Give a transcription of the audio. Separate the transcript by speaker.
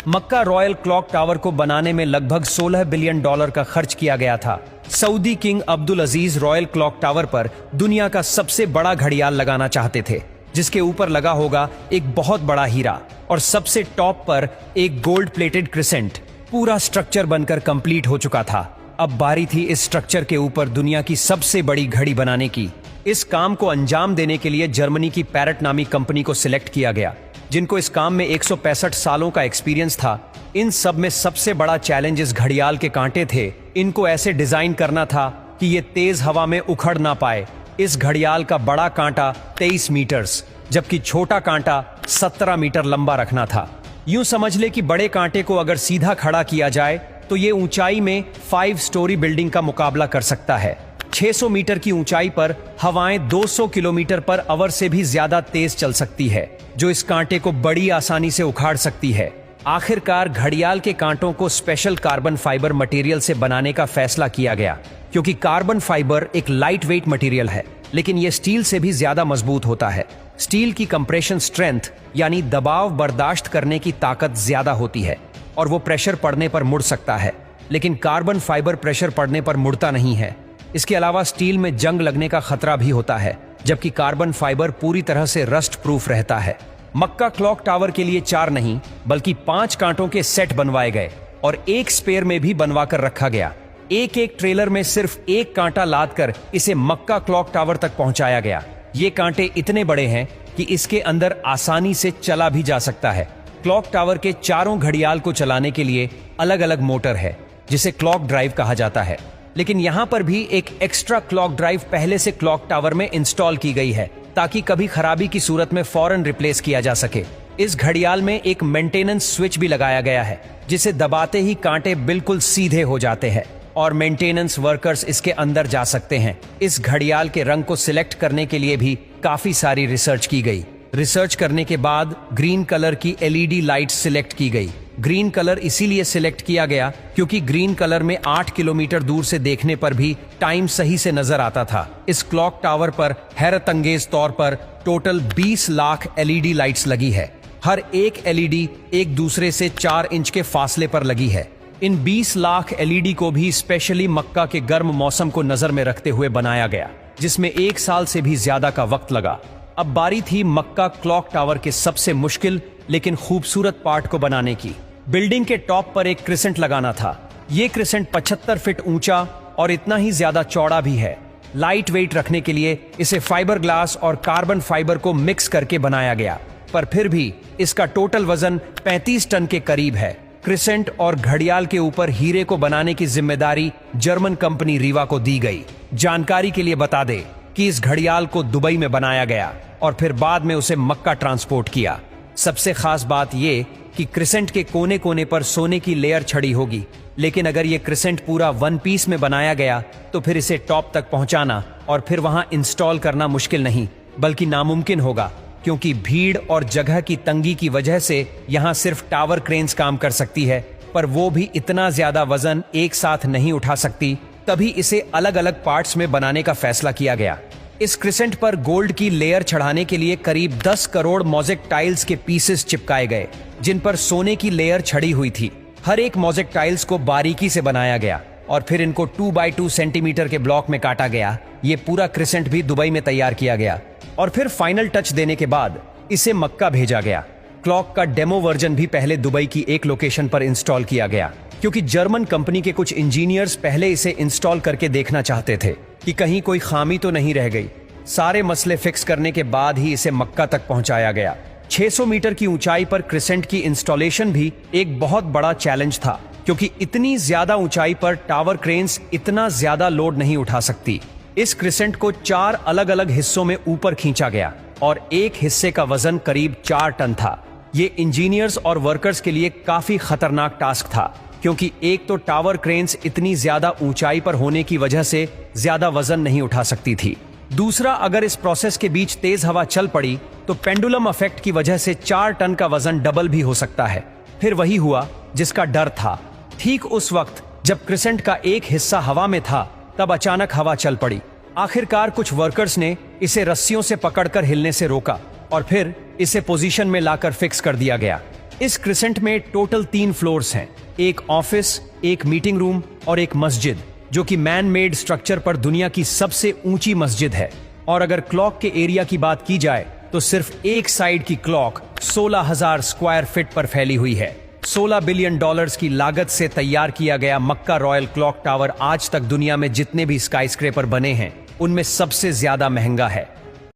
Speaker 1: मक्का royal clock tower को बनाने में लगभग $16 बिलियन का खर्च किया गया था। सऊदी किंग अब्दुल अजीज रॉयल क्लॉक टावर पर दुनिया का सबसे बड़ा घड़ियाल लगाना चाहते थे, जिसके ऊपर लगा होगा एक बहुत बड़ा हीरा और सबसे टॉप पर एक गोल्ड प्लेटेड क्रिसेंट। पूरा स्ट्रक्चर बनकर कंप्लीट हो चुका था। अब बारी थी इस स्ट्रक्चर के ऊपर दुनिया की सबसे बड़ी घड़ी बनाने की। इस काम को अंजाम देने के लिए जर्मनी की पैरेट नामी कंपनी को सिलेक्ट किया गया, जिनको इस काम में 165 सालों का एक्सपीरियंस था। इन सब में सबसे बड़ा चैलेंज इस घड़ियाल के कांटे थे। इनको ऐसे डिजाइन करना था कि ये तेज हवा में उखड़ ना पाए। इस घड़ियाल का बड़ा कांटा 23 मीटर्स, जबकि छोटा कांटा 17 मीटर लंबा रखना था। यूं समझ ले कि बड़े कांटे को अगर सीधा खड़ा किया जाए तो ये ऊंचाई में 5 स्टोरी बिल्डिंग का मुकाबला कर सकता है। 600 मीटर की ऊंचाई पर हवाएं 200 किलोमीटर पर आवर से भी ज्यादा तेज चल सकती है, जो इस कांटे को बड़ी आसानी से उखाड़ सकती है। आखिरकार घड़ियाल के कांटों को स्पेशल कार्बन फाइबर मटेरियल से बनाने का फैसला किया गया, क्योंकि कार्बन फाइबर एक लाइट वेट मटेरियल है, लेकिन यह स्टील से भी ज्यादा मजबूत होता है। स्टील की कंप्रेशन स्ट्रेंथ यानी दबाव बर्दाश्त करने की ताकत ज्यादा होती है और वो प्रेशर पड़ने पर मुड़ सकता है, लेकिन कार्बन फाइबर प्रेशर पड़ने पर मुड़ता नहीं है। इसके अलावा स्टील में जंग लगने का खतरा भी होता है, जबकि कार्बन फाइबर पूरी तरह से रस्ट प्रूफ रहता है। मक्का क्लॉक टावर के लिए 4 नहीं बल्कि 5 कांटों के सेट बनवाए गए और एक स्पेयर में भी बनवा कर रखा गया। एक एक ट्रेलर में सिर्फ एक कांटा लाद कर इसे मक्का क्लॉक टावर तक पहुंचाया गया। ये कांटे इतने बड़े हैं कि इसके अंदर आसानी से चला भी जा सकता है। क्लॉक टावर के चारों घड़ियाल को चलाने के लिए अलग अलग मोटर है, जिसे क्लॉक ड्राइव कहा जाता है, लेकिन यहां पर भी एक एक्स्ट्रा क्लॉक ड्राइव पहले से क्लॉक टावर में इंस्टॉल की गई है, ताकि कभी खराबी की सूरत में फौरन रिप्लेस किया जा सके। इस घड़ियाल में एक मेंटेनेंस स्विच भी लगाया गया है, जिसे दबाते ही कांटे बिल्कुल सीधे हो जाते हैं और मेंटेनेंस वर्कर्स इसके अंदर जा सकते हैं। इस घड़ियाल के रंग को सिलेक्ट करने के लिए भी काफी सारी रिसर्च की गई। रिसर्च करने के बाद ग्रीन कलर की LED लाइट सिलेक्ट की गई। ग्रीन कलर इसीलिए सिलेक्ट किया गया क्योंकि ग्रीन कलर में 8 किलोमीटर दूर से देखने पर भी टाइम सही से नजर आता था। इस क्लॉक टावर पर हैरतअंगेज तौर पर टोटल 20 लाख LED लाइट्स लगी है। हर एक LED एक दूसरे से 4 इंच के फासले पर लगी है। इन 20 लाख LED को भी स्पेशली मक्का के गर्म मौसम को नजर में रखते हुए बनाया गया, जिसमें 1 साल से भी ज्यादा का वक्त लगा। अब बारी थी मक्का क्लॉक टावर के सबसे मुश्किल लेकिन खूबसूरत पार्ट को बनाने की। बिल्डिंग के टॉप पर एक क्रिसेंट लगाना था। ये क्रिसेंट 75 फीट ऊंचा और इतना ही ज्यादा चौड़ा भी है। लाइट वेट रखने के लिए इसे फाइबर ग्लास और कार्बन फाइबर को मिक्स करके बनाया गया, पर फिर भी इसका टोटल वजन 35 टन के करीब है। क्रिसेंट और घड़ियाल के ऊपर हीरे को बनाने की जिम्मेदारी जर्मन कंपनी रीवा को दी गई। जानकारी के लिए बता दे कि इस घड़ियाल को दुबई में बनाया गया और फिर बाद में उसे मक्का ट्रांसपोर्ट किया। सबसे खास बात यह कि क्रिसेंट के कोने कोने पर सोने की लेयर छड़ी होगी, लेकिन अगर ये क्रिसेंट पूरा 1 पीस में बनाया गया तो फिर इसे टॉप तक पहुंचाना और फिर वहां इंस्टॉल करना मुश्किल नहीं बल्कि नामुमकिन होगा, क्योंकि भीड़ और जगह की तंगी की वजह से यहां सिर्फ टावर क्रेन्स काम कर सकती है, पर वो भी इतना ज्यादा वजन एक साथ नहीं उठा सकती। तभी इसे अलग अलग पार्ट्स में बनाने का फैसला किया गया। इस क्रिसेंट पर गोल्ड की लेयर चढ़ाने के लिए करीब 10 करोड़ मोज़ेक टाइल्स के पीसेस चिपकाए गए, जिन पर सोने की लेयर छड़ी हुई थी। हर एक मोज़ेक टाइल्स को बारीकी से बनाया गया और फिर इनको 2 बाई 2 सेंटीमीटर के ब्लॉक में काटा गया। ये पूरा क्रिसेंट भी दुबई में तैयार किया गया और फिर फाइनल टच देने के बाद इसे मक्का भेजा गया। क्लॉक का डेमो वर्जन भी पहले दुबई की एक लोकेशन पर इंस्टॉल किया गया, क्योंकि जर्मन कंपनी के कुछ इंजीनियर्स पहले इसे इंस्टॉल करके देखना चाहते थे कि कहीं कोई खामी तो नहीं रह गई। सारे मसले फिक्स करने के बाद ही इसे मक्का तक पहुंचाया गया। 600 मीटर की ऊंचाई पर क्रिसेंट की इंस्टॉलेशन भी एक बहुत बड़ा चैलेंज था, क्योंकि इतनी ज्यादा ऊंचाई पर टावर क्रेन्स इतना ज्यादा लोड नहीं उठा सकती। इस क्रिसेंट को 4 अलग अलग हिस्सों में ऊपर खींचा गया और एक हिस्से का वजन करीब 4 टन था। ये इंजीनियर्स और वर्कर्स के लिए काफी खतरनाक टास्क था, क्योंकि एक तो टावर क्रेन्स इतनी ज्यादा ऊंचाई पर होने की वजह से ज्यादा वजन नहीं उठा सकती थी। दूसरा, अगर इस प्रोसेस के बीच तेज हवा चल पड़ी तो पेंडुलम इफेक्ट की वजह से 4 टन का वजन डबल भी हो सकता है। फिर वही हुआ जिसका डर था। ठीक उस वक्त जब क्रिसेंट का एक हिस्सा हवा में था, तब अचानक हवा चल पड़ी। आखिरकार कुछ वर्कर्स ने इसे रस्सियों से पकड़कर हिलने से रोका और फिर इसे पोजीशन में लाकर फिक्स कर दिया गया। इस क्रिसेंट में टोटल 3 फ्लोर्स हैं, एक ऑफिस, एक मीटिंग रूम और एक मस्जिद, जो कि मैन मेड स्ट्रक्चर पर दुनिया की सबसे ऊंची मस्जिद है। और अगर क्लॉक के एरिया की बात की जाए तो सिर्फ एक साइड की क्लॉक 16,000 स्क्वायर फीट पर फैली हुई है। $16 बिलियन की लागत से तैयार किया गया मक्का रॉयल क्लॉक टावर आज तक दुनिया में जितने भी स्काईस्क्रेपर बने हैं उनमें सबसे ज्यादा महंगा है।